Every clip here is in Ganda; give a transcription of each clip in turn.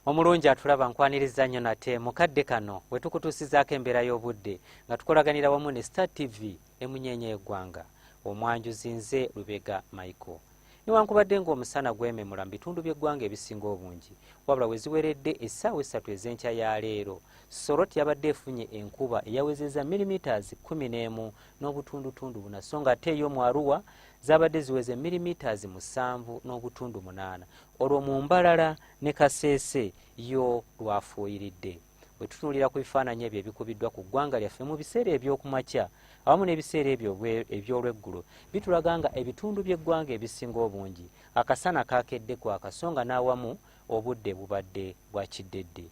Omulungi atulaba nkwaniriza nnyo nate mukadde kano we tukutuusizaako embeera y'obudde nga tukolaganira wamu ne Star TV emunyenye eggwanga. Omwanjuzi nze Lubega Michael. Newankubadde ng'omusana gwememula mu bitundu by'eggwanga ebisinga obungi, wabula we ziweredde essaawa 3 ez'enkya ya leero, Soroti yabadde efunye enkuba eyawezezza milimitaazi 11 n'obutundutundu buna, so nga ate yo mu Arua zabadde ziweze milimitaazi 7.8. Olwo mu Mbarara ne Kasese yo lwafuuyiridde. Bwe tutunuulira ku bifaananyi ebyo ebikubiddwa ku ggwanga lyaffe mu biseera eby'okumakya awamu n'ebiseera ebyo eby'olweggulo, bitulaga nga ebitundu by'eggwanga ebisinga obungi akasana kaakedde kwaka, so nga n'awamu obudde bubadde bwa kiddedde.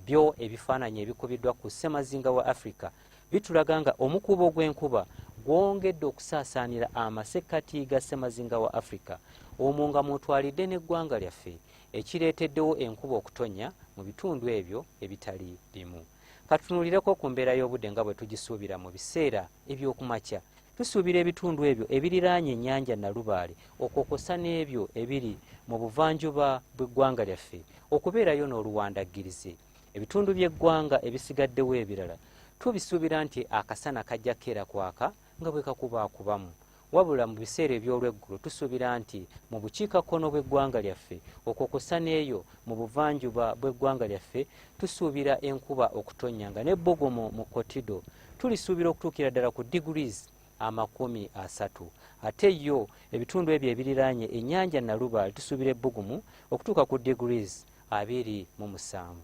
Byo ebifaananyi ebikubiddwa ku ssemazinga wa Africa bitulaga nga omukuubo gw'enkuba gwongedde okusaasaanira amasekkati ga ssemazinga wa Africa, omwo nga mutwalidde n'eggwanga lyaffe, ekireeteddewo enkuba okutonya mu bitundu ebyo ebitali bimu. Katunuulireko ku mbeera y'obudde nga bwe tugisuubira mu biseera eby'okumakya. Tusuubira ebitundu ebyo ebiriraanye ennyanja Nalubaale okwokosa n'ebyo ebiri mu buvanjuba bw'eggwanga lyaffe okubeerayo n'oluwandaggirizi. Ebitundu by'eggwanga ebisigaddewo ebirala tubisuubira nti akasana kajja keera kwaka nga bwe kakubaakubamu, wabula mu biseera eby'olweggulo tusuubira nti mu bukiikakkono bw'eggwanga lyaffe okwokosa n'eyo mu buvanjuba bw'eggwanga lyaffe tusuubira enkuba okutonnya nga n'ebbogomo mu Kotido tulisuubira okutuukira ddala ku degrees 30. Ate yo ebitundu ebyo ebiriraanye ennyanja Nalubaale tusuubira ebbugumu okutuuka ku degrees 27.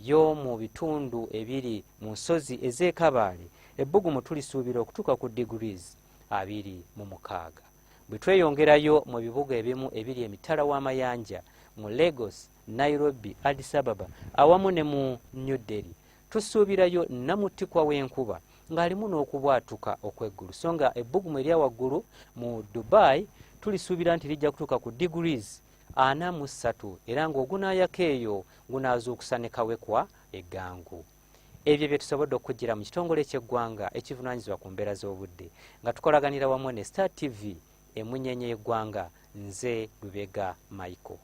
Yo mu bitundu ebiri mu nsozi ez'e Kabaale ebbugumu tulisuubira okutuuka ku degrees 26. Bwe tweyongerayo mu bibuga ebimu ebiri emitala w'amayanja mu Lagos, Nairobi, Addis Ababa awamu ne mu New Delhi tusuubirayo namutikwa w'enkuba ng'alimu n'okubwatuka okw'eggulu, so nga ebbugumu erya waggulu mu Dubai tulisuubira nti lijja kutuuka ku degrees 43 era ng'ogunaayako eyo gunaazuukusa ne kawekwa eggangu. Ebyo bye tusobodde okujjira mu kitongole ky'eggwanga ekivunaanyizibwa ku mbeera z'obudde nga tukolaganira wamu ne Star TV emunyenye y'eggwanga. Nze Lubega Michael.